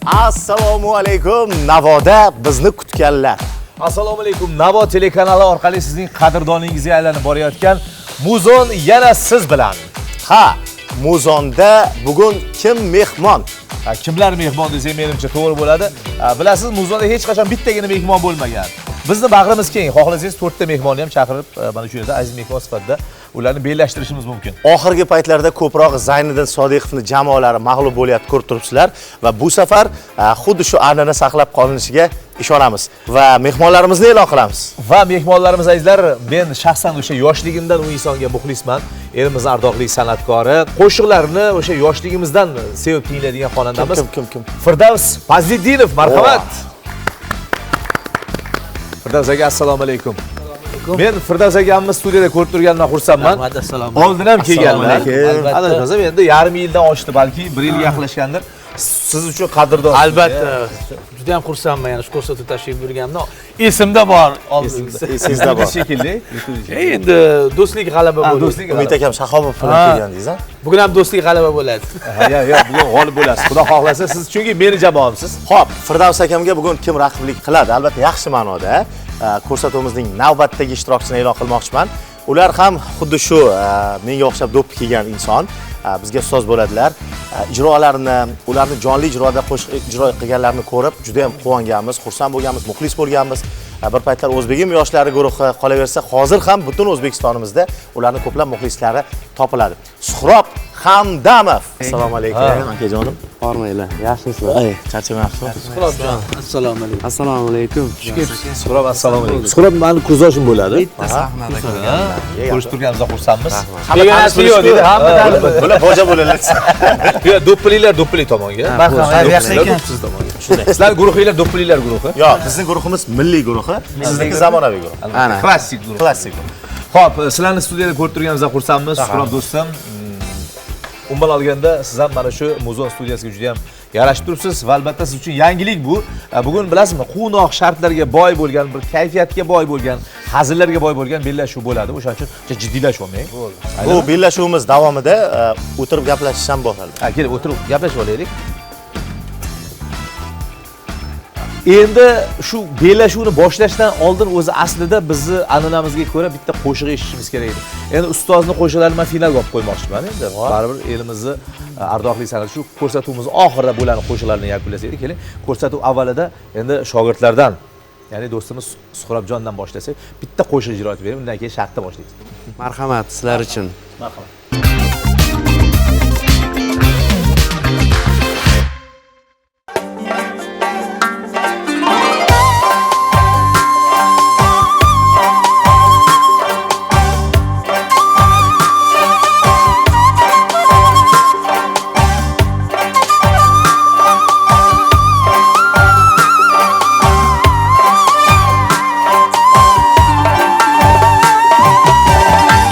Assalomu alaykum. Navoda bizni kutganlar. Assalomu alaykum. Navo telekanali orqali sizning qadrdoningizga aylanib borayotgan Muzon yana siz bilan. Ha, Muzonda bugun kim mehmon? Kimlar mehmon desak menimcha to'g'ri bo'ladi. Bilasiz, Muzonda hech qachon bittagina mehmon bo'lmagan. Bizni bag'rimiz keng. Xohlasangiz 4 ta mehmonni ham chaqirib, mana shu yerda aziz mehmon sifatida ularni bellashtirishimiz mumkin. Oxirgi paytlarda ko'proq Zayniddin Sodiqovning jamoalari mag'lub bo'layotib ko'rib turibsizlar va bu safar xuddi shu an'ana saqlab qolinishiga ishonamiz va mehmonlarimizni e'lon qilamiz. Va mehmonlarimiz azizlar, men shaxsan o'sha yoshligimdan u insonga muxlisman. Erimizning ardoqli san'atkori, qo'shiqlarini o'sha yoshligimizdan sevib tinglaydigan xonandamiz. Kim? Firdavs Fazliddinov, marhamat. Firdavs aka, assalomu alaykum. Men Firdavs akamni studiyada ko'rib turganimdan xursandman. Assalomu Oldin ham kelganlar. Albatta. Adashmasam endi yarim yildan oshdi, balki 1 yilga yaqinlashgandir. Siz uchun qadrdon. Albatta. Juda ham xursandman, yana shu ko'rsatuv tashrif buyurganimdan. Esimda bor oldingizda. Esingizda bor. Shekilli. Endi do'stlik g'alaba bo'ldi. Do'stlik. Umid akam Shahobov bilan kelgandingiz-a? Bugun ham do'stlik g'alaba bo'ladi. Yo'q, bugun g'olib bo'lasiz. Xudo xohlasa, siz chunki meni jamoamsiz. Xo'p, Firdavs akamga bugun kim raqiblik qiladi? Albatta yaxshi ma'noda. Ko'rsatuvimizning navbatdagi ishtirokchisini e'lon qilmoqchiman. Ular ham xuddi shu menga o'xshab do'ppi kiygan inson. Bizga ustoz bo'ladilar. Ijrolarini, ularni jonli ijroda qo'shiq ijro qilganlarini ko'rib juda ham quvonganmiz, xursand bo'lganmiz, muxlis bo'lganmiz. Bir paytlar O'zbegim yoshlari guruhi qolaversa, hozir ham butun O'zbekistonimizda ularning ko'plab muxlislari topiladi. Suhrob Hamdamov. Assalomu alaykum akajonim. Hormanglar, yaxshisizlar? Charchamayapsizmi? Suhrobjon, assalomu alaykum. Assalomu alaykum. Suhrob, assalomu alaykum. Suhrob meni ko'zoshim bo'ladi. Ko'rishib turganimizda xursandmiz. Begonasi yo'q dedi, hammadan Bular boja bo'ladilar. Yo'q, do'ppiliklar do'ppilik tomonga. marhamat, yaxshi ekan. Siz tomonga. Sizlar guruhinglar do'ppiliklar guruhi. Yo'q, bizning guruhimiz milliy guruhi, sizniki zamonaviy guruh. Ana. Klassik guruh. Klassik. Xo'p, sizlarni studiyada ko'rib turganimizdan xursandmiz. Suhrob do'stim. Umuman olganda siz ham mana shu Muzon studiyasiga juda ham yarashib turibsiz va albatta siz uchun yangilik bu. Bugun bilasizmi, quvnoq shartlarga boy bo'lgan, bir kayfiyatga boy bo'lgan, hazillarga boy bo'lgan bellashuv bo'ladi. O'shaning uchun jiddiylash olmang. Bu bellashuvimiz davomida o'tirib gaplashish ham bo'ladi. Kelib o'tirib gaplashib olaylik. Endi shu bellashuvni boshlashdan oldin o'zi aslida bizni an'anamizga ko'ra bitta qo'shiq eshitishimiz kerak edi. Endi ustozning qo'shiqlarini men finalga olib qo'ymoqchiman endi. Baribir elimizni ardoqli san'at shu ko'rsatuvimiz oxirida bo'lgan qo'shiqlarni yakunlasak, keling, ko'rsatuv avvalida endi shogirdlardan, ya'ni do'stimiz Suhrobjondan boshlasak, bitta qo'shiq ijro etib berib, undan keyin shartda boshlaymiz. Marhamat sizlar uchun. Marhamat.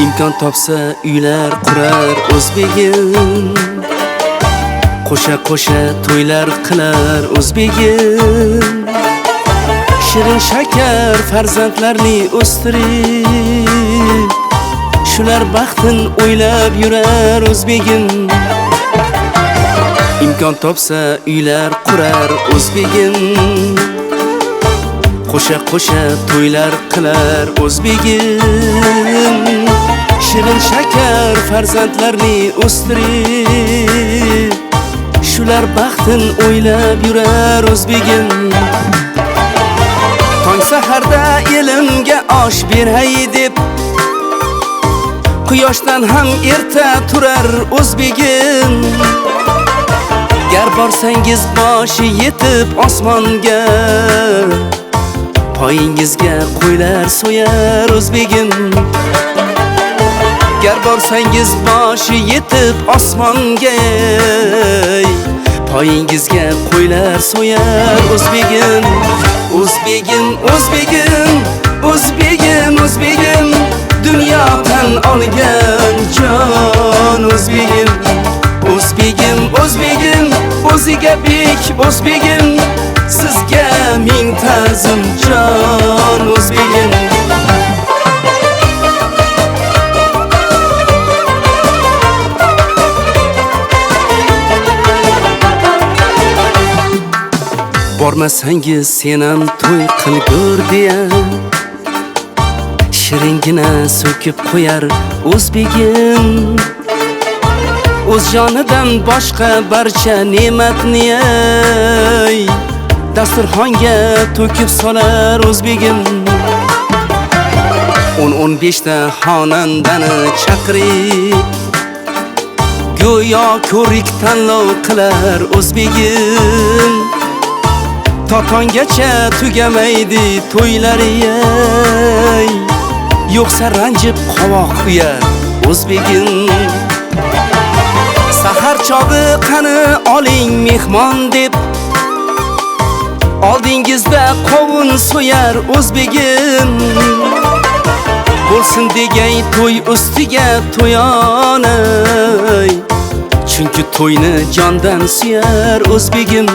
İmkon topsa uylar qurar O'zbegim. Qo'sha to'ylar qilar O'zbegim. Shirin shakar farzandlarni o'stirib, shular baxtin o'ylab yurar O'zbegim. İmkon topsa uylar qurar O'zbegim. Qo'sha to'ylar qilar O'zbegim. Shirin shakar farzandlarni o'stirib, shular baxtin o'ylab yurar O'zbegim. Tong saharda elimga osh beray deb, quyoshdan ham erta turar O'zbegim. Gar borsangiz boshi yetib osmonga, poyingizga qo'ylar so'yar O'zbegim. Gar borsangiz boshi yetib osmonga, poyingizga qo'ylar so'yar O'zbegim. O'zbegim, dunyodan olgan jon O'zbegim. O'zbegim, o'ziga bek O'zbegim, sizga ming ta'zim jon O'zbegim. bormasangiz senam to'y qilgur deya shiringina so'kib qo'yar o'zbegim o'z jonidan boshqa barcha ne'matni dasturxonga to'kib solar o'zbegim 10-15 ta xonandani chaqirib go'yo ko'rik tanlov qilar o'zbegim Totongacha tugamaydi to'ylari yo'qsa ranjib qovoq uyar o'zbegim Sahar chog'i qani oling mehmon deb oldingizda qovun so'yar o'zbegim bo'lsin degay to'y ustiga to'yonay chunki to'yni jondan suyar o'zbegim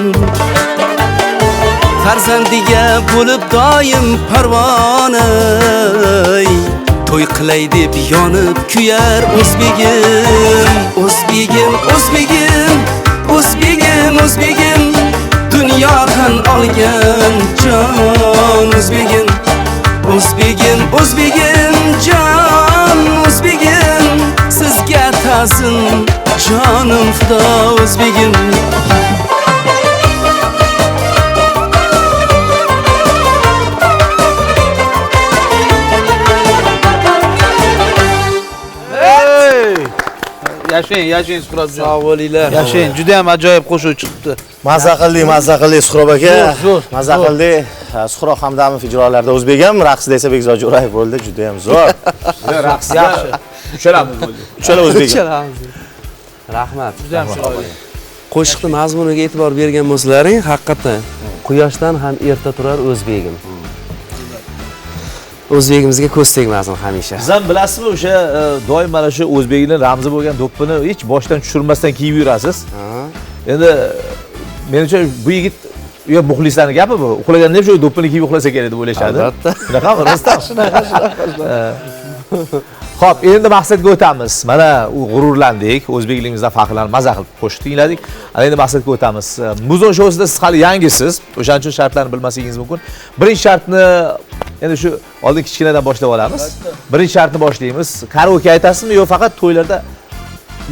farzandiga bo'lib doim parvonay to'y qilay deb yonib kuyar o'zbegim o'zbegim o'zbegim o'zbegim o'zbegim dunyodan olgan jon o'zbegim o'zbegim o'zbegim jon o'zbegim sizga ta'zim jonim fido o'zbegim Yashang Suhrobjon. Sog' bo'linglar. Yashang, juda ham ajoyib qo'shiq chiqdi. Mazza qildik Suhrob aka. Zo'r. Mazza qildik. Suhrob Hamdamov ijrolarida o'zbegim, raqsida esa Bekzod Jo'rayev bo'ldi, juda ham zo'r. Raqsda uchalamiz bo'ldi. Uchala o'zbegim. Rahmat. Juda ham chiroyli. Qo'shiqni mazmuniga e'tibor bergan bo'lsalaring, haqiqatan quyoshdan ham erta turar o'zbegim. O'zbegimizga ko'z tegmasin hamisha. Siz ham bilasizmi, o'sha doim mana shu o'zbekning ramzi bo'lgan do'ppini hech boshdan tushirmasdan kiyib yurasiz. Endi menimcha bu yigit yo muxlislarning gapi bu. Uxlaganda ham shu do'ppini kiyib uxlasa kerak deb o'ylashadi. Albatta. Shunaqami? Rostdan shunaqa. Xo'p, endi maqsadga o'tamiz. Mana u g'ururlandik, o'zbekligimizdan faxrlanib maza qilib qo'shiq tingladik. Ana endi maqsadga o'tamiz. Muzon showsida siz hali yangisiz, o'shaning uchun shartlarni bilmasangiz mumkin. Birinchi shartni endi shu oldin kichkinadan boshlab olamiz. Birinchi shartni boshlaymiz. Karaoke aytasizmi yo faqat to'ylarda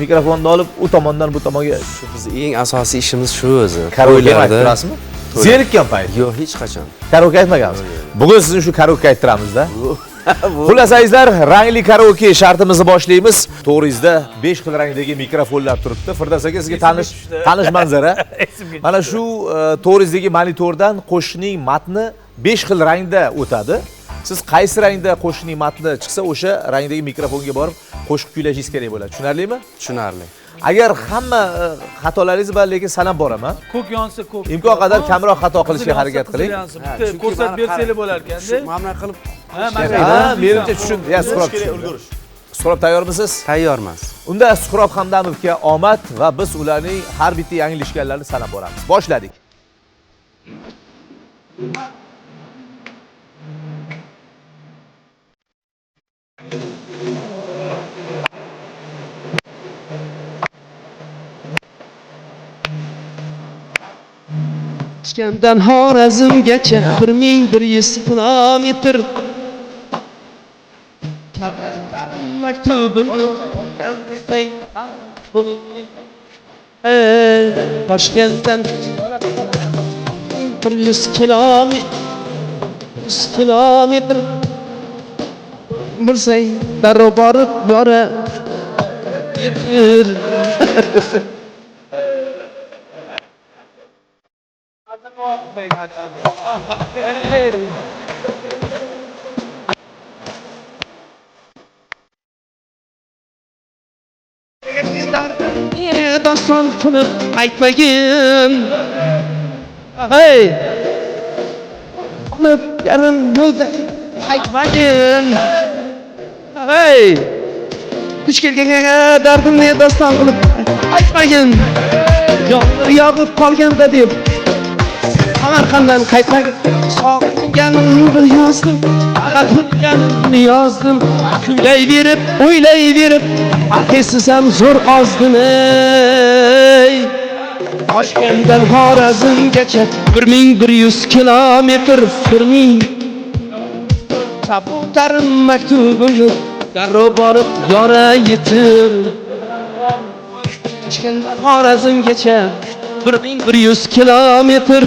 mikrofonni olib u tomondan bu tomonga Biz eng asosiy ishimiz shu o'zi. karaoke aytib turasizmi? Zerikkan payt. Yo'q, hech qachon. Karaoke aytmaganmiz. Bugun sizni shu karaoke ayttiramizda. Xullas azizlar, rangli karaoke shartimizni boshlaymiz. To'g'ringizda 5 xil rangdagi mikrofonlar turibdi. Firdaus aka sizga tanish manzara. Mana shu to'g'ringizdagi monitordan qo'shiqning matni 5 xil rangda o'tadi. Siz qaysi rangda qo'shiqning matni chiqsa, o'sha rangdagi mikrofonga borib qo'shiq kuylashingiz kerak bo'ladi. Tushunarlimi? Tushunarli. Agar hamma xatolaringiz bor, lekin sanab boraman. Ko'k yonsa ko'k. Imkon qadar kamroq xato qilishga harakat qiling. Ko'rsatib bersanglar bo'lar ekanda. Mana qilib Ha, menimcha tushun. Ya, Suhrob ulgurish. Suhrob tayyormisiz? tayyormiz. Unda Suhrob Hamdamovga omad va biz ularning har bitta yanglishganlarini sanab boramiz. Boshladik. Toshkentdan Xorazmgacha 1100 kilometr maktubim Toshkentdan 100 kilometr Mursay darrov borib bora Doston qilib aytmagin. Hey! Qilib yarim bo'ldi aytmagin. Hey! Kuch kelganga dardimni doston qilib aytmagin. Yomg'ir yog'ib qolganda deb Samarqanddan qaytmagin. Sog'inganimni yozdim, qaqilganimni yozdim. Kuylayverib, o'ylayverib, esisam zo'r ozdim ey. Toshkentdan Xorazmgacha 1100 kilometr sürming Kabutarım maktubini darrov borib yora yetir Toshkentdan Xorazmgacha 1100 kilometr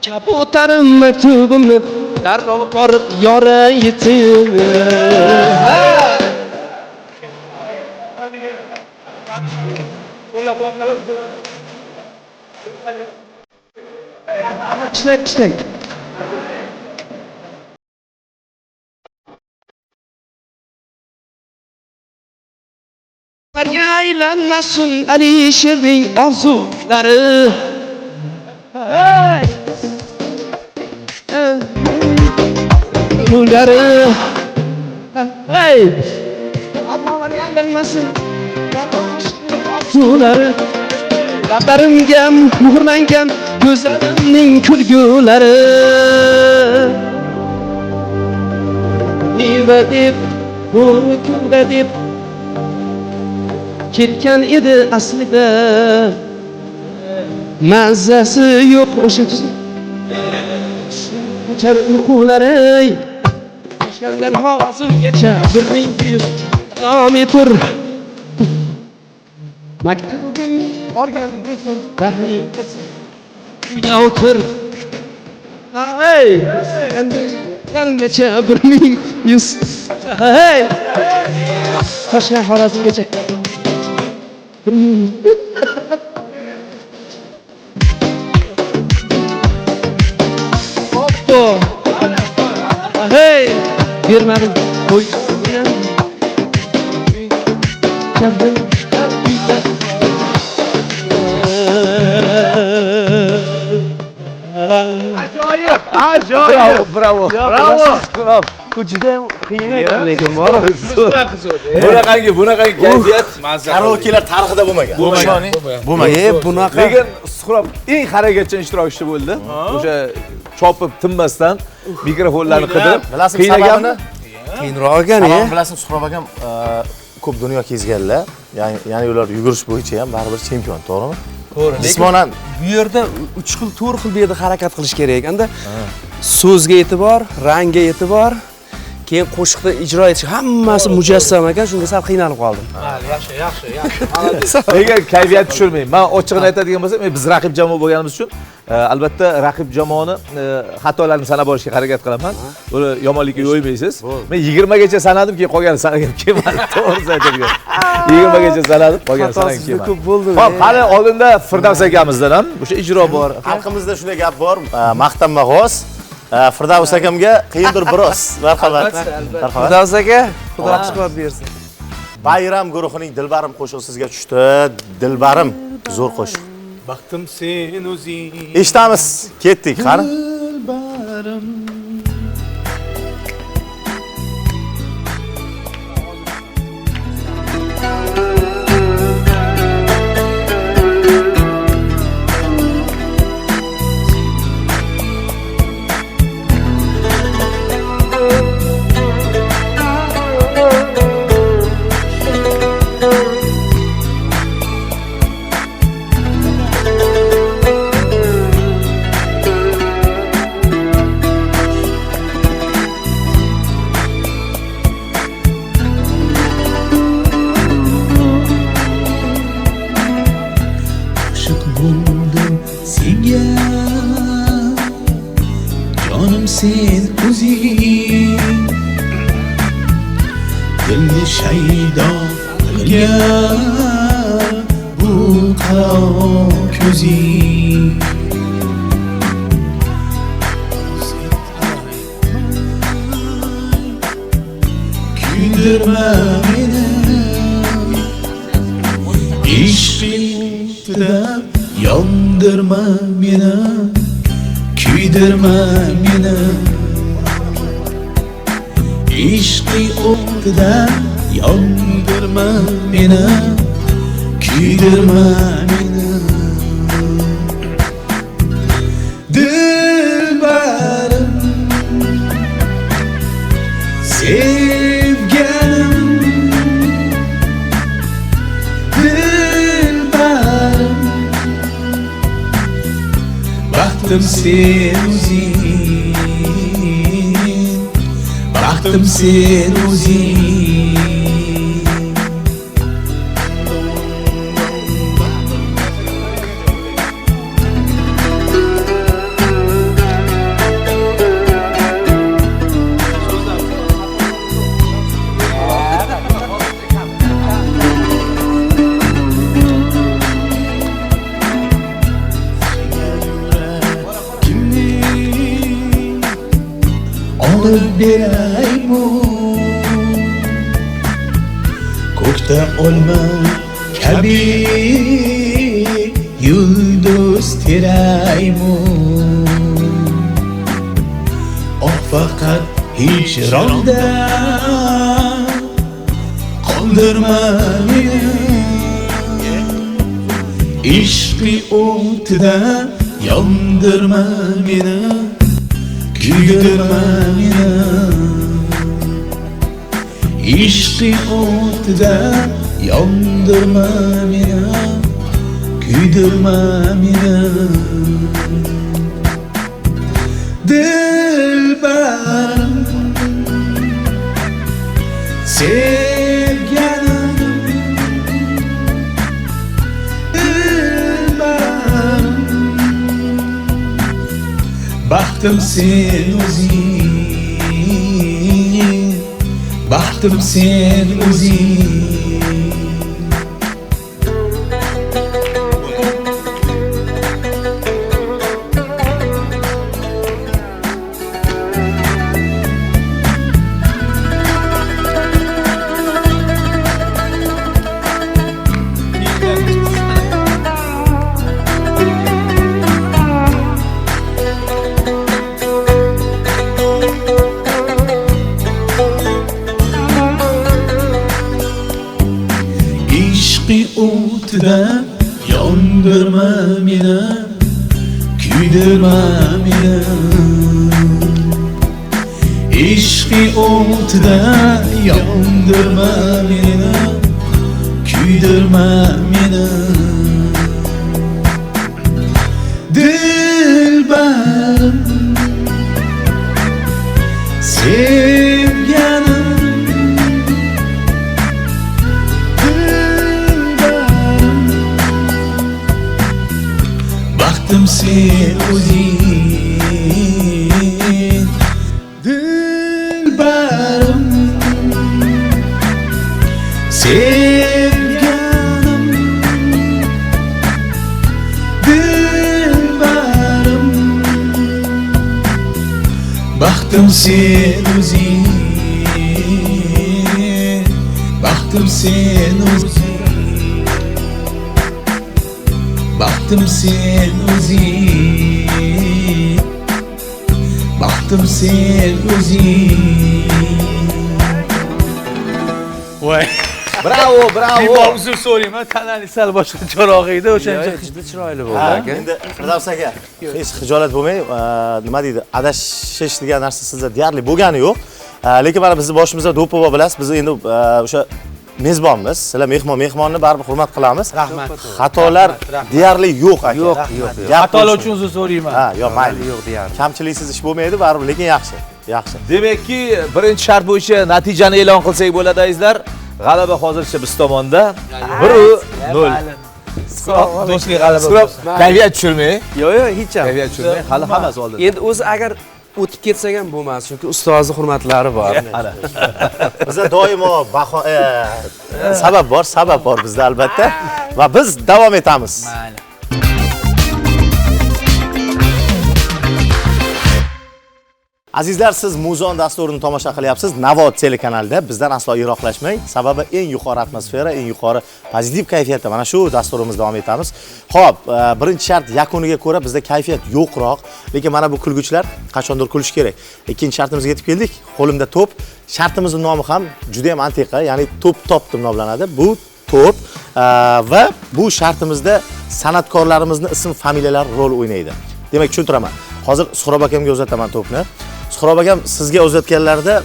Kabutarım maktubini darrov borib yora yetir İşte. Yaylanmasın Alişir'in arzuları Gülleri Ablalar yaylanmasın arzuları Lablarimga muhrlangan ko'zlarimning kulgulari Nima deb bu kunda deb ketgan edi aslida mazasi yo'q o'sha Ko'char uyqulari Toshkentdan Xorazmgacha 1100 kilometr Maktabga borgan uyda o'tir Hey Yangacha 1100 Hey Toshkent Xorazmgacha Hoppo Hey Bermadim qo'y Ajoyib. Bravo. Juda qiyin lekin bor. Bunaqangi kayfiyat Karaokelar tarixida bo'lmagan. Bo'lmagan. Bunaqa. lekin Suhrob eng harakatchan ishtirokchi bo'ldi. O'sha chopib tinmasdan mikrofonlarni qidirib Bilasizmi qiynaganmi? sababini? Keyinroq ekan, Bilasizmi Suhrob akam ko'p dunyo kezganlar. Ya'ni ular yugurish bo'yicha ham baribir chempion, to'g'rimi? To'g'ri. Jismonan Bu yerda 3 xil, 4 xil bu yerda harakat qilish kerak ekanda. So'zga e'tibor, rangga e'tibor, keyin qo'shiqda ijro etish hammasi mujassam ekan, shunga sal qiynalib qoldim. Yaxshi. Lekin kayfiyat tushirmayman. Men ochiqini aytadigan bo'lsam, biz raqib jamoa bo'lganimiz uchun albatta raqib jamoani xatolarini sanab olishga harakat qilaman. Buni yomonlikka yo'ymaysiz. Men 20 gacha sanadim, keyin qolganini sanagan kelmadi. To'g'risi aytadigan. 20 gacha sanadim, qolganini sanagan kelmadi. Ko'p bo'ldi. Hop, qani oldinda Firdavs akamizdan ham o'sha ijro bor. xalqimizda shunday gap bor, maqtanma g'oz. Firdavs akamga qiyindir biroz. Marhamat. Firdavs aka, Xudo quvvat bersin. Bayram guruhining Dilbarim qo'shig'i sizga tushdi. Dilbarim zo'r qo'shiq. Baxtim sen o'zing Eshitamiz, ketdik, qani. sen o'zing dilni shaydo qilgan bu qaro ko'zing kuydirma meni ishqingda yondirma meni kuydirma meni ishqi o'tida yondirma meni kuydirma meni dilbarim sevganim dilbarim Baxtim sen o'zing, baxtim sen o'zing. Olib beraymi ko'kda olma kabi yulduz teraymi faqat hijronda qoldirma meni ishqi o'tida yondirma meni kuydirma meni ishqi o'tida yondirma meni kuydirma meni dilbarim sevganim dilbarim baxtim sen o'zing baxtim sen o'zing ishqi o'tida yondirma meni kuydirma meni ishqi o'tida yondirma meni kuydirma meni dilbarim sevganim baxtim sen o'zing dilbarim sevganim dilbarim baxtim sen o'zing baxtim sen o'zing baxtim sen o'zing baxtim sen o'zing voy Bravo, bravo. uzr so'rayman, tanani sal boshqacharoq edi o'shancha. juda chiroyli bo'ldi Ha, aka. endi Firdavs aka, hech xijolat bo'lmang, nima deydi, adashish degan narsa sizda deyarli bo'lgani yo'q. Lekin mana bizni boshimizda do'ppi bor bilasiz, biz endi o'sha mezbonmiz. Sizlar mehmonni baribir hurmat qilamiz. Rahmat. Xatolar deyarli yo'q aka. Yo'q, yo'q. Xatolar uchun uzr so'rayman. Ha, yo'q, mayli. Yo'q deyarli. Kamchiliksiz ish bo'lmaydi, baribir, lekin yaxshi. Yaxshi. Demakki, birinchi shart bo'yicha natijani e'lon qilsak bo'ladi azizlar. G'alaba hozircha biz tomonda 1-0. Do'stlik g'alaba. Kayfiyat tushirmang. Yo'q, yo'q, hech ham. Kayfiyat tushirmang. Hali hammasi oldinda. Endi o'zi agar o'tib ketsak ham bo'lmas, chunki ustozni hurmatlari bor. Ana. Bizda doimo sabab bor bizda albatta va biz davom etamiz. Mayli. Azizlar, siz Muzon dasturini tomosha qilyapsiz. Navo telekanalida bizdan aslo yiroqlashmang. Sababi eng yuqori atmosfera, eng yuqori pozitiv kayfiyatda mana shu dasturimizni davom etamiz. Xo'p, birinchi shart yakuniga ko'ra bizda kayfiyat yo'qroq, lekin mana bu kulguchilar qachondir kulish kerak. Ikkinchi shartimizga yetib keldik. Qo'limda to'p. Shartimizning nomi ham juda ham antiqa, ya'ni to'p deb nomlanadi. Bu to'p va bu shartimizda san'atkorlarimizning ism familiyalari rol o'ynaydi. Demak, tushuntiraman. Hozir Suhrob akamga uzataman to'pni. Suhrob akam sizga uzatganlarda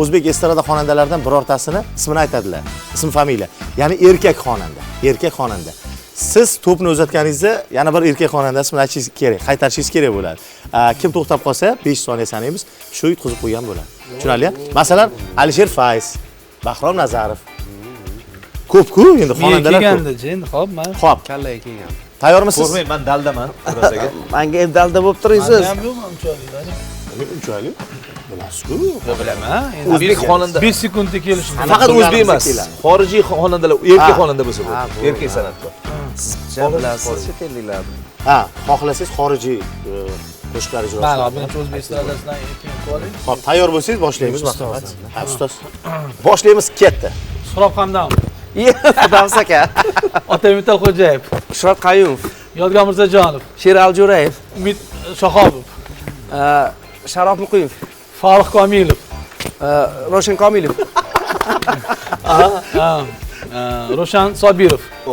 o'zbek estrada xonandalaridan birortasini ismini aytadilar. Ism familiya. Ya'ni erkak xonanda. siz to'pni uzatganingizda yana bir erkak xonandasi buni aytishingiz kerak, qaytarishingiz kerak bo'ladi. Kim to'xtab qolsa 5 soniya sanaymiz, shu yutqizib qo'ygan bo'ladi. Tushunarli? Masalan, Alisher Fayz, Bahrom Nazarov. Ko'p-ku endi xonandalar ko'p. Kelganda endi xo'p, men Xo'p, kallaga kelgan. tayyormisiz? Ko'rmang, men daldaman xudosaga. Menga ham dalda bo'lib turibsiz. ham yo'qman unchalik. Unchalik? Bilasiz-ku. Bilaman. O'zbek xonanda 5 sekundda kelishdi. faqat o'zbek emas, xorijiy xonandalar, erkak xonanda bo'lsa bo'ladi. Erkak san'atkor. Siz bilasiz, chet elliklarni. Ha, xohlasangiz xorijiy qo'shiqlar ijro Mana, qiling. birinchi o'zbek estradasidan keyin qo'ying. Xo'p, tayyor bo'lsangiz boshlaymiz, marhamat. Ha, ustoz. Boshlaymiz, ketdi. Surob Hamdam, Xudovs aka. Otamutal Xo'jayev, Shuhrat Qayumov, Yodgor Mirzajonov, Sherali Jo'rayev, Umid Shahobov, Sharof Muqimov, Farruh Komilov, Roshan Komilov. Roshan Sobirov, O,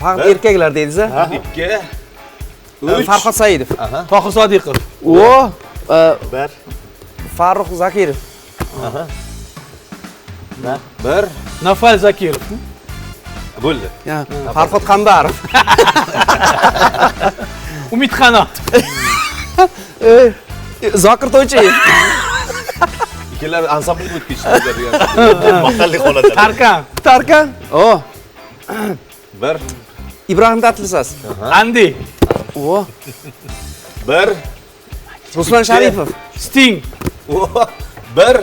faqat erkaklar deydiz a? 2 Farhod Saidov. Tohir Sodiqov, O, Bir. Farruh Zakirov. 1 Nafal Zakirov, bo'ldi. Farhod Qambarov. Umid Qanot, Zokir To'ychiyev. Ikkilar ansambl o'tib ketishdi. Mahalliy xonandalar. Tarkan, O, 1 Ibrohim Tatlisas. Andi, O, 1 Ruslan Sharipov. Sting, 1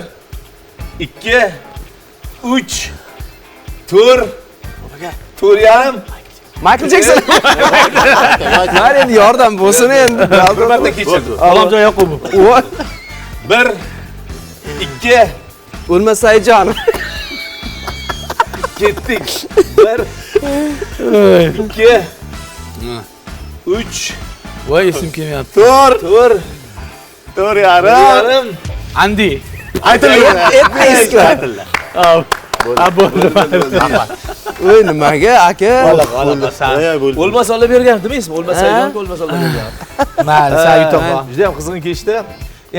2 3 4 4 yarim. Michael Jackson. Mana endi yordam bo'lsin endi. Bir marta kechirdi. Alomjon Yoqubov, O, 1 2 O'lmas Saidjonov. ketdik. 1 2 3 voy esim kelmayapti. 4 4 yarim. yarim. Andi, Aytmaysizlar. bo'ldi. Voy nimaga aka? O'lmas olib bergan demaysizmi? O'lmas Saidjonga o'lmas olib bergan. Mayli, Said opa. Juda ham qizg'in kechdi.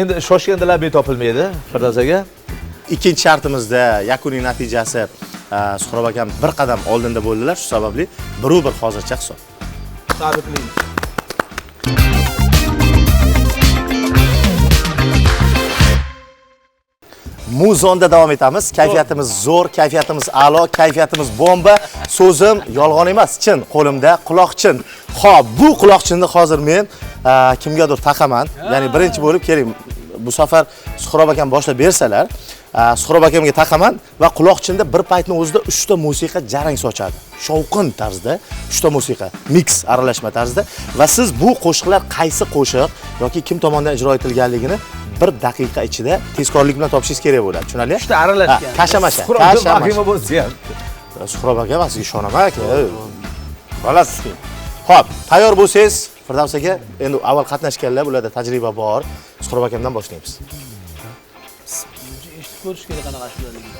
Endi shoshgandalar betopilmaydi Firdoz aka. Ikkinchi shartimizda yakuniy natijasi Suhrob akam bir qadam oldinda bo'ldilar, shu sababli 1-1 hozircha hisob. Tabriklaymiz. Muzonda davom etamiz. Kayfiyatimiz zo'r, kayfiyatimiz a'lo, kayfiyatimiz bomba. So'zim yolg'on emas, chin. Qo'limda quloqchin. Xo'p, bu quloqchinni hozir men kimgadir taqaman. Ya'ni birinchi bo'lib keling. Bu safar Suhrob akam boshlab bersalar, Suhrob akamga taqaman va quloqchinda bir paytning o'zida 3 ta musiqa jarang sochadi. Shovqin tarzda 3 ta musiqa, mix aralashma tarzda va siz bu qo'shiqlar qaysi qo'shiq yoki kim tomonidan ijro etilganligini 1 daqiqa ichida tezkorlik bilan topishingiz kerak bo'ladi. Tushunarli? Uchta aralashgan. Kashamasha. Vahima bo'lsa ham. Suhrob aka, men sizga ishonaman aka. Bilasiz-ku. Xo'p, tayyor bo'lsangiz, Firdavs aka, endi avval qatnashganlar, bularda tajriba bor. Suhrob akamdan boshlaymiz. Eshitib ko'rish kerak qanaqa ashulaligini.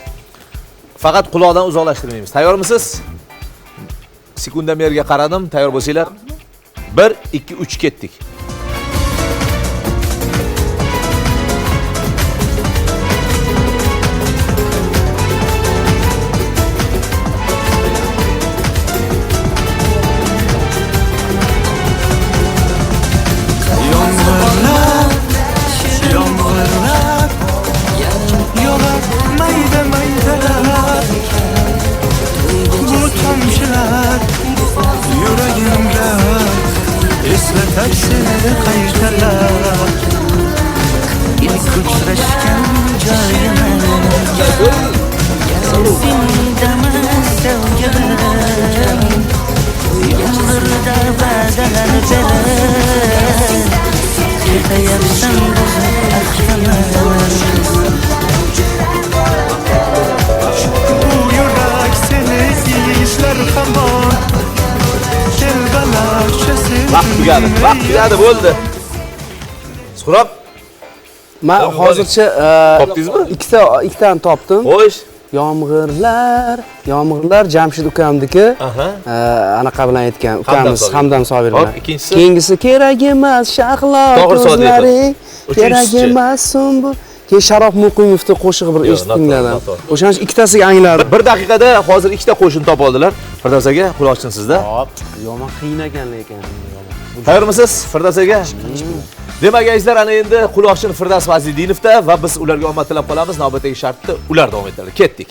Faqat quloqdan uzoqlashtirmaymiz. Tayyormisiz? Sekundamerga qaradim. Tayyor bo'lsanglar. 1 2 3 ketdik. Vaqt tugadi, bo'ldi. Suhrob, Men hozircha topdingizmi? ikkitani topdim. Xo'sh. Yomg'irlar Jamshid ukamniki. Anaqa bilan aytgan ukamiz Hamdam Sobir bilan. Hop, ikkinchisi? Keyingisi kerak emas shahlo Tohir Sodiqov. ko'zlaring, kerak Uchinchisi? emas sumbu, keyin Sharof Muqimovning qo'shig'i bir eshitdinglar. O'shaning ikkitasiga angladim. Bir daqiqada hozir ikkita qo'shin topib oldilar. Firdaus aka, quloqchin sizda. Hop. Yomon qiyin ekan lekin. Tayyormisiz Firdaus aka? Demak, azizlar, ana endi quloqchin Firdaus Fazidinovda va biz ularga omad tilab qolamiz. Navbatdagi shartda ular davom etadi. Ketdik.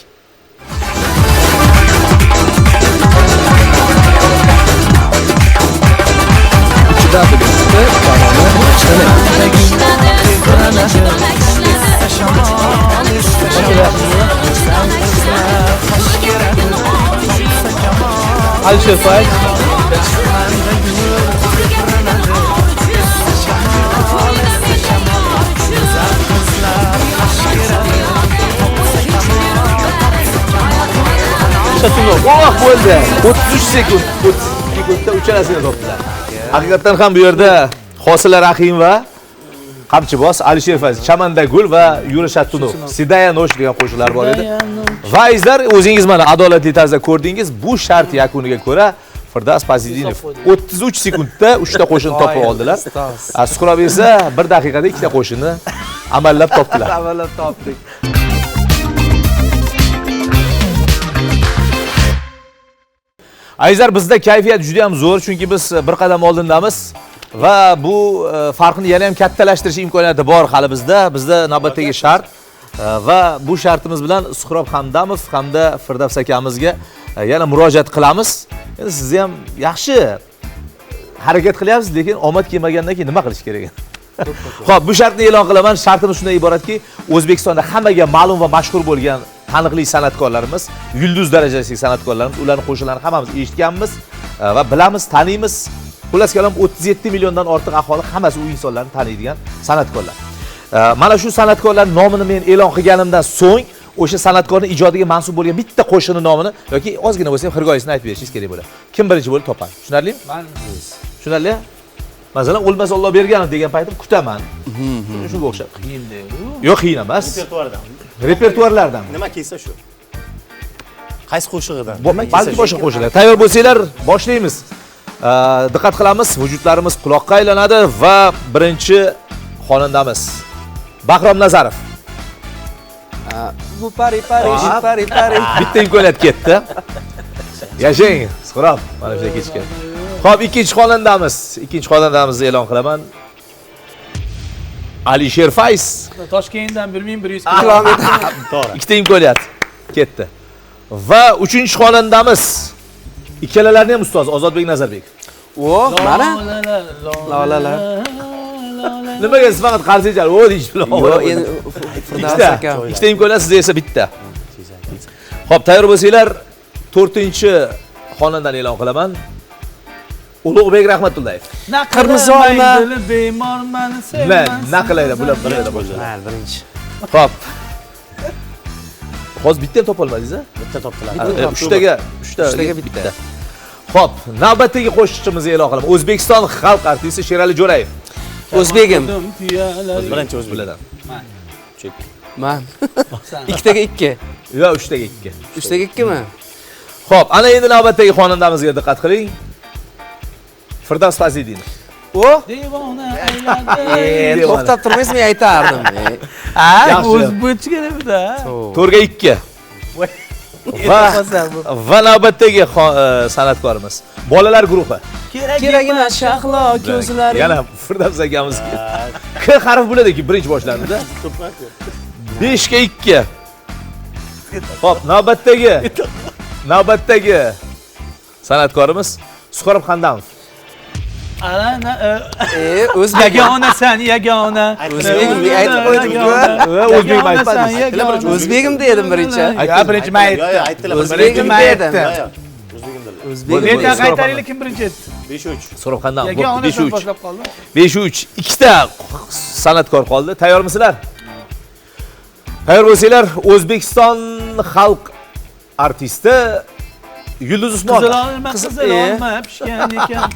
Alisher Fayz. Voh bo'ldi. 33 sekund. 32 sekundda uchalasini topdilar. Haqiqatan ham bu yerda Hosila Rahim va Qamchiboz, Alisher Fayz, Chamanda Gul va Yurish Shatunov, Sidaya Nosh degan qo'shiqlar bor edi. Va izlar o'zingiz mana adolatli tarzda ko'rdingiz. Bu shart yakuniga ko'ra Firdaus Fazidinov 33 sekundda 3 ta qo'shin topib oldilar. Suqrov esa 1 daqiqada 2 ta qo'shinni amallab topdilar. Avvallab topdik. Azizlar, bizda kayfiyat juda ham zo'r, chunki biz bir qadam oldindamiz va bu farqni yana ham kattalashtirish imkoniyati bor hali bizda. Bizda navbatdagi shart va bu shartimiz bilan Suqrov Hamdamov hamda Firdaus akamizga yana murojaat qilamiz. Endi siz ham yaxshi harakat qilyapsiz, lekin omad kelmagandan keyin nima qilish kerak? Xo'p, bu shartni e'lon qilaman. Shartimiz shunday iboratki, O'zbekistonda hammaga ma'lum va mashhur bo'lgan taniqli san'atkorlarimiz, yulduz darajasidagi san'atkorlarimiz, ularning qo'shiqlarini hammamiz eshitganmiz va bilamiz, taniymiz. Xullas kalom 37 milliondan ortiq aholi hammasi u insonlarni taniydigan san'atkorlar. Mana shu san'atkorlar nomini men e'lon qilganimdan so'ng o'sha san'atkorning ijodiga mansub bo'lgan bitta qo'shiqni nomini yoki ozgina bo'lsa ham xirgoyisini aytib berishingiz kerak bo'ladi. Kim birinchi bo'lib topadi? Tushunarlimi? Tushunarli? Masalan, o'lmasa Alloh bergan degan paytim kutaman. Shunga o'xshab. Qiyin-da. Yo'q, qiyin emas. Repertuardan. Repertuarlardan. Nima kelsa shu. Qaysi qo'shig'idan? Balki boshqa qo'shiqlar. Tayyor bo'lsanglar, boshlaymiz. Diqqat qilamiz, vujudlarimiz quloqqa aylanadi va birinchi xonandamiz Bahrom Nazarov. Bu pari. Bitta imkoniyat ketdi. Yashang, Suqrov, mana shu kechga. Xo'p, ikkinchi xonandamizni e'lon qilaman. Alisher Fayz. Toshkentdan 1100 kilometr. Ikkita imkoniyat ketdi. Va uchinchi xonandamiz ikkalalarini ham ustoz Ozodbek Nazarbekov. Mana lolalar. Nimaga siz faqat qarziylar? O deyish bilan. Yo'q, endi Firdaus aka. Ikkita imkoniyat, sizda esa bitta. Xo'p, tayyor bo'lsanglar, 4-xonandan e'lon qilaman. Ulug'bek Rahmatullayev. Qirmizi olma. Bemorman Men sevman. naqlaydi, bular bo'ladi. Mayli, birinchi. Xo'p. Hozir bitta ham topolmadingiz-a? Bitta topdilar. 3taga bitta. Xo'p, navbatdagi qo'shiqchimizni e'lon qilaman. O'zbekiston xalq artisti Sherali Jo'rayev. O'zbegim. Birinchi o'zbek. Biladan. Men. Ikkitaga 2. Yo'q, 3taga 2. 3taga 2 mi? Xo'p, ana endi navbatdagi xonandamizga diqqat qiling. Firdaus Fazidinov. Devona ayladi. To'xtab turmaysizmi, aytardim. Ha, o'zbekcha kerakda. 4ga 2. Va navbatdagi san'atkorimiz Bolalar guruhi. Kerak emas shahlo ko'zlari. Yana Firdaus akamiz. K harf bo'ladi-ki, birinchi boshlanadi. 5ga 2. Xo'p, navbatdagi san'atkorimiz Suqrov Hamdamov. O'zbek. Yagonasan, yagona. O'zbegim aytib qo'ydim-ku. O'zbegim aytmadim. O'zbegim dedim birinchi. Birinchi men aytdim. Yo'q, aytdilar. O'zbegim dedim. O'zbegim. Men qaytaraylik, kim birinchi aytdi? 5-3. Suqrov Hamdamov. Yagonasan 5-3. boshlab qoldi. 5-3. Ikkita san'atkor qoldi. Tayyormisizlar? Tayyor bo'lsanglar, O'zbekiston xalq artisti Yulduz Usmonova. Qizil olma pishgan ekan.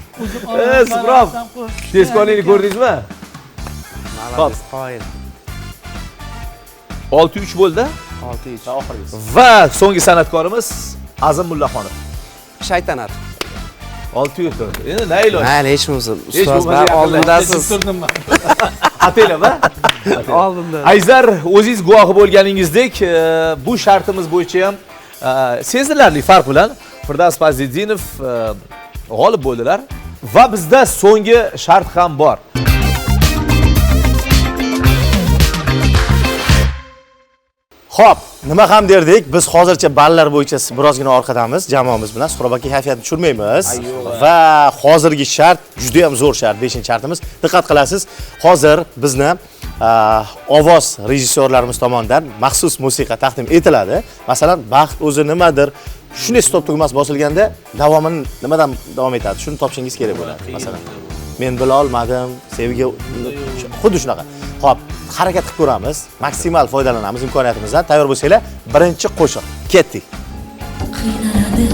Suqrov. Tezkorlikni ko'rdingizmi? Xo'p. Qoyil. 6-3 bo'ldi. 6-3. Oxirgisi. Va so'nggi san'atkorimiz Azim Mullaxonov. Shaytanat. 6-4. Endi naylo. Mayli, hech bo'lmasa, Hech bo'lmasa ustozlar oldindasiz. Turdim men. Ataylab-a? Oldindan. Azizlar, o'zingiz guvohi bo'lganingizdek, bu shartimiz bo'yicha ham sezilarli farq bilan Firdavs Fazliddinov g'olib bo'ldilar va bizda so'nggi shart ham bor. Xo'p, nima ham derdik, biz hozircha ballar bo'yicha birozgina orqadamiz jamoamiz bilan. Suhrob aka kayfiyatni tushirmaymiz va hozirgi shart juda ham zo'r shart, 5-shartimiz. Diqqat qilasiz, hozir bizni ovoz rejissyorlarimiz tomonidan maxsus musiqa taqdim etiladi. Masalan, baxt o'zi nimadir, shunday stop tugmasi bosilganda davomini nimadan davom etadi, shuni topishingiz kerak bo'ladi. Masalan, men bila olmadim, sevgi xuddi shunaqa. Xo'p, harakat qilib ko'ramiz, maksimal foydalanamiz imkoniyatimizdan. Tayyor bo'lsanglar, birinchi qo'shiq. Ketdik. Qiynaladi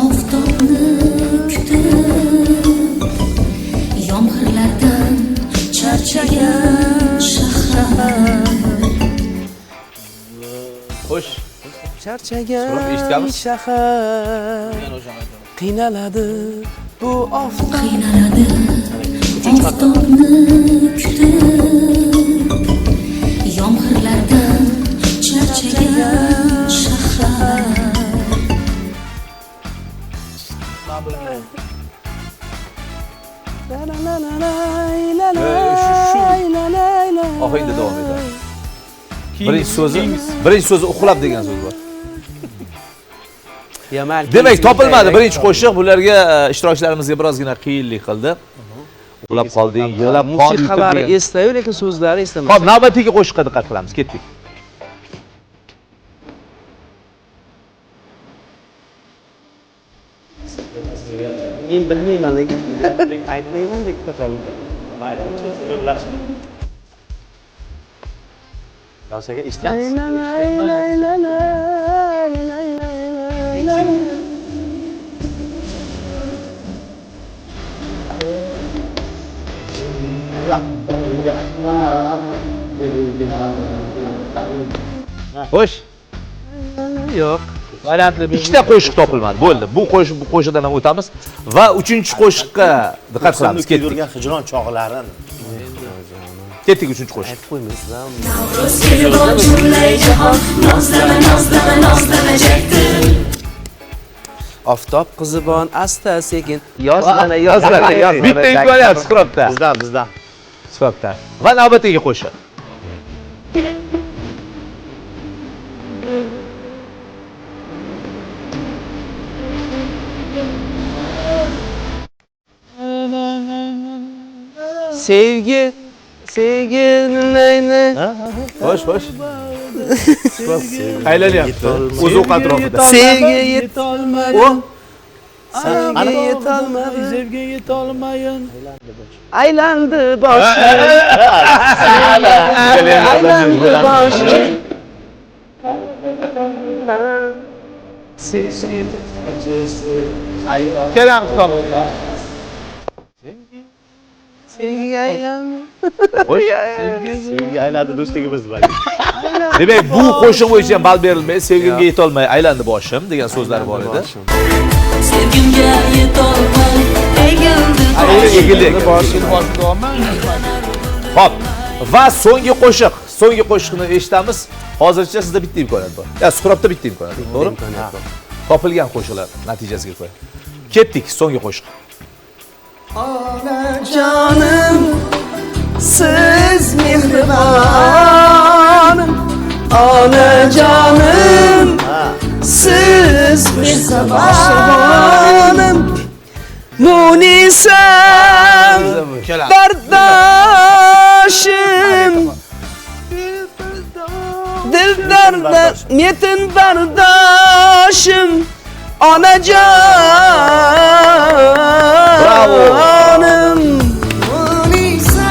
oftobni kutib, yomg'irlardan charchagan shahar. Xo'sh, Charchagan eshitganmiz? shahar qiynaladi bu oftob. Qiynaladi oftobni kutib, yomg'irlardan charchagan shahar. Oxirida davom etadi. Birinchi so'zi uxlab degan so'z bor. Demak, topilmadi birinchi qo'shiq. Bularga ishtirokchilarimizga birozgina qiyinlik qildi. Uxlab qolding, yig'lab qon Musiqalari yutib. eslayu, lekin so'zlari eslamaydi. Xo'p, navbatdagi qo'shiqqa diqqat qilamiz. Ketdik. Men bilmayman lekin aytmayman deb qo'yaman. Davsaga eshitgansiz? Xo'sh, Yo'q. ikkita qo'shiq topilmadi. Bo'ldi. Bu qo'shiqdan ham o'tamiz va uchinchi qo'shiqqa diqqat qilamiz. Ketdik. Ketdik. Yurgan hijron chog'larin. Ketdik uchinchi qo'shiq. Aytib qo'ymaysizlar. Sevgon jumlay jahon, nozlama, nozlama, nozlanajakdir. Oftob qizibon asta sekin Yozlana. Bitta imkoniyat Suhrobda. Bizdan. Suhrobda. Va navbatdagi qo'shiq. sevgi nayni Xo'sh. Aylanyapti. O'z o'q atrofida. sevgi yetolmadim. Sevgi yetolmadim. Sevgi yetolmayin. Aylandi boshim. Aylandi boshim. Kelam stop. Sevgi aylandi. Sevgi ayladi do'stligimiz bor. Demak, bu qo'shiq bo'yicha ham ball berilmaydi. Sevgimga yetolmay aylandi boshim degan so'zlar bor edi. Sevgimga yetolmay egildi Egildi. Hop. Va so'nggi qo'shiq. So'nggi qo'shiqni eshitamiz. Hozircha sizda bitta imkoniyat bor. Ya, Suhrobda bitta imkoniyat bor, to'g'rimi? Topilgan qo'shiqlar natijasiga ko'ra. Ketdik so'nggi qo'shiq. Canım siz mehribonim. Ona canım siz mehribonim. Munisam bardoshim. Dildarda yetin bardoshim. Anacanım Munisam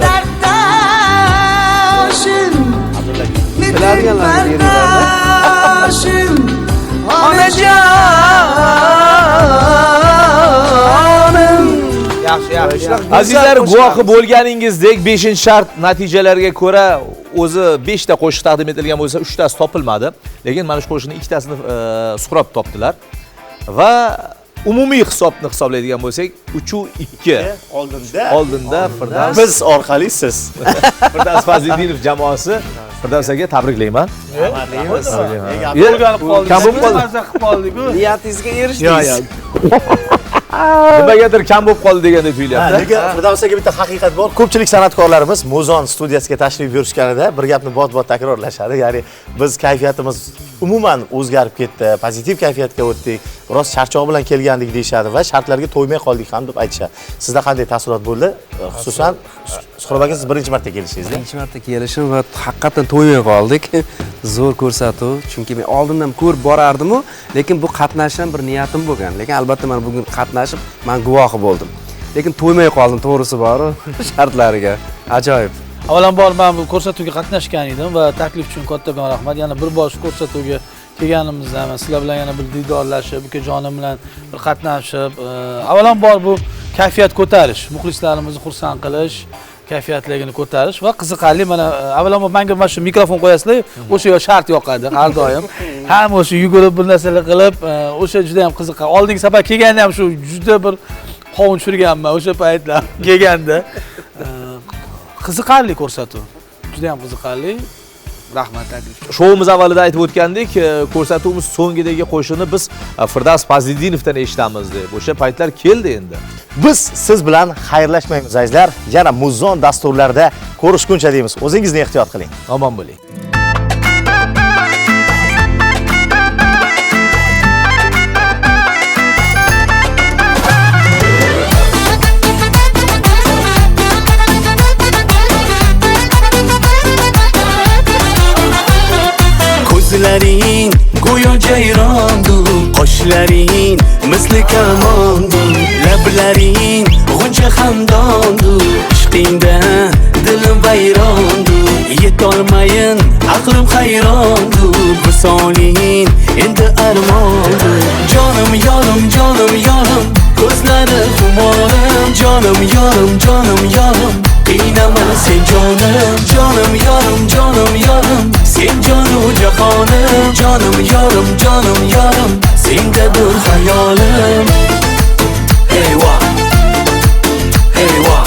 derdaşım Metin bardaşım Anacanım Azizlar, guvohi bo'lganingizdek 5-shart natijalarga ko'ra o'zi 5 ta qo'shiq taqdim etilgan bo'lsa, 3 tasi topilmadi. Lekin mana shu qo'shiqning 2tasini Suhrob topdilar. Va umumiy hisobni hisoblaydigan bo'lsak, 3-2 oldinda Firdavs Biz orqali siz. Firdavs Fazliddinov jamoasi Firdavs aka tabriklayman. Kam bo'lib qoldi. Mazza qilib qoldik-ku. Niyatingizga erishdingiz. Nimagadir kam bo'lib qoldi degandek tuyulyapti. Nega Firdavs aka bitta haqiqat bor. Ko'pchilik san'atkorlarimiz Muzon studiyasiga tashrif buyurishganida bir gapni bot-bot takrorlashadi. Ya'ni biz kayfiyatimiz umuman o'zgarib ketdi, pozitiv kayfiyatga o'tdik. Biroz charchoq bilan kelgandik deyshadi va shartlarga to'ymay qoldik ham deb aytishadi. Sizda qanday taassurot bo'ldi? Xususan Suhrob aka siz birinchi marta kelishingiz-da? Birinchi marta kelishim va haqiqatan to'ymay qoldik. Zo'r ko'rsatuv. Chunki men oldindan ko'rib borardim-ku, lekin bu qatnashishdan bir niyatim bo'lgan. Lekin albatta men bugun qatnashib, men guvohi bo'ldim. Lekin to'ymay qoldim, to'g'risi bor, shartlariga. Ajoyib. Avvalambor men bu ko'rsatuvga qatnashgan edim va taklif uchun kattakon rahmat. Yana bir bosh ko'rsatuvga kelganimizda men sizlar bilan yana bir diydorlashib, ukajonim bilan bir qatnashib, avvalambor bu kayfiyat ko'tarish, muxlislarimizni xursand qilish, kayfiyatligini ko'tarish va qiziqarli. Mana avvalambor menga mana shu mikrofon qo'yasizlar, o'sha shart yoqadi har doim. Ham o'sha yugurib bir narsalar qilib, o'sha juda ham qiziqarli. Oldingi safar kelganda ham shu juda bir qovun tushirganman o'sha paytlar kelganda. Qiziqarli ko'rsatuv. Juda ham qiziqarli. Rahmat taklif. Showimiz avvalida aytib o'tgandik, ko'rsatuvimiz so'ngidagi qo'shini biz Firdavs Fazliddinovdan eshitamiz deb. O'sha paytlar keldi endi. Biz siz bilan xayrlashmaymiz azizlar. Yana Muzon dasturlarida ko'rishguncha deymiz. O'zingizni ehtiyot qiling. Omon bo'ling. Ko'zlaring go'yo jayrondur, qoshlaring misli kamondur, lablaring g'uncha xandondur, ishqingda dilim vayrondur, yetolmayin aqlim hayrondur, visoling endi armondur. Jonim yorim, jonim yorim, ko'zlari xumorim, jonim yorim, jonim yorim, qiynama sen jonim, jonim yorim, jonim yorim, sen jonu jahonim, jonim yorim, jonim yorim, sendadir hayolim. Eyva, eyva.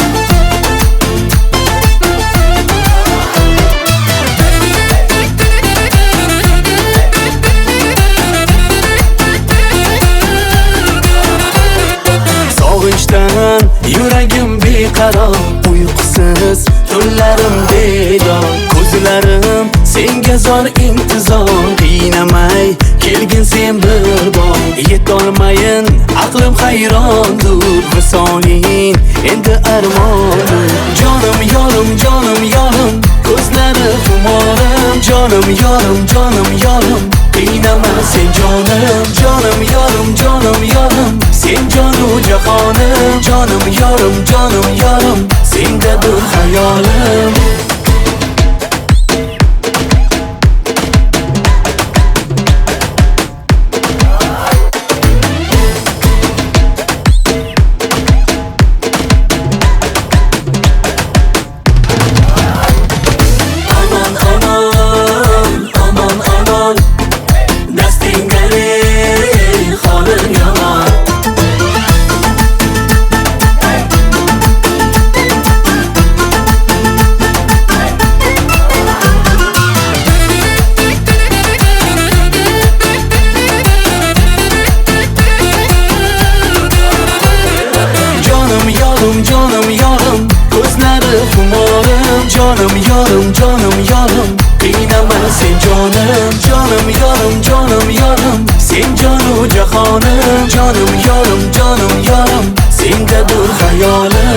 Sog'inchdan yuragim beqaror, uyqusiz tunlarim bedor, ko'zlarim senga zor intizor, qiynamay kelgin sen bir bor, yetolmayin aqlim hayrondur, visoling endi armonim. Jonim yorim, jonim yorim, ko'zlari xumorim, jonim yorim, jonim yorim, qiynama sen jonim, jonim yorim, jonim yorim, sen jonu jahonim, jonim yorim, jonim yorim, sendadir hayolim. Jonim yorim, jonim yorim, qiynama sen jonim, jonim yorim, jonim yorim, sen jonu jahonim, jonim yorim, jonim yorim, sendadir hayolim.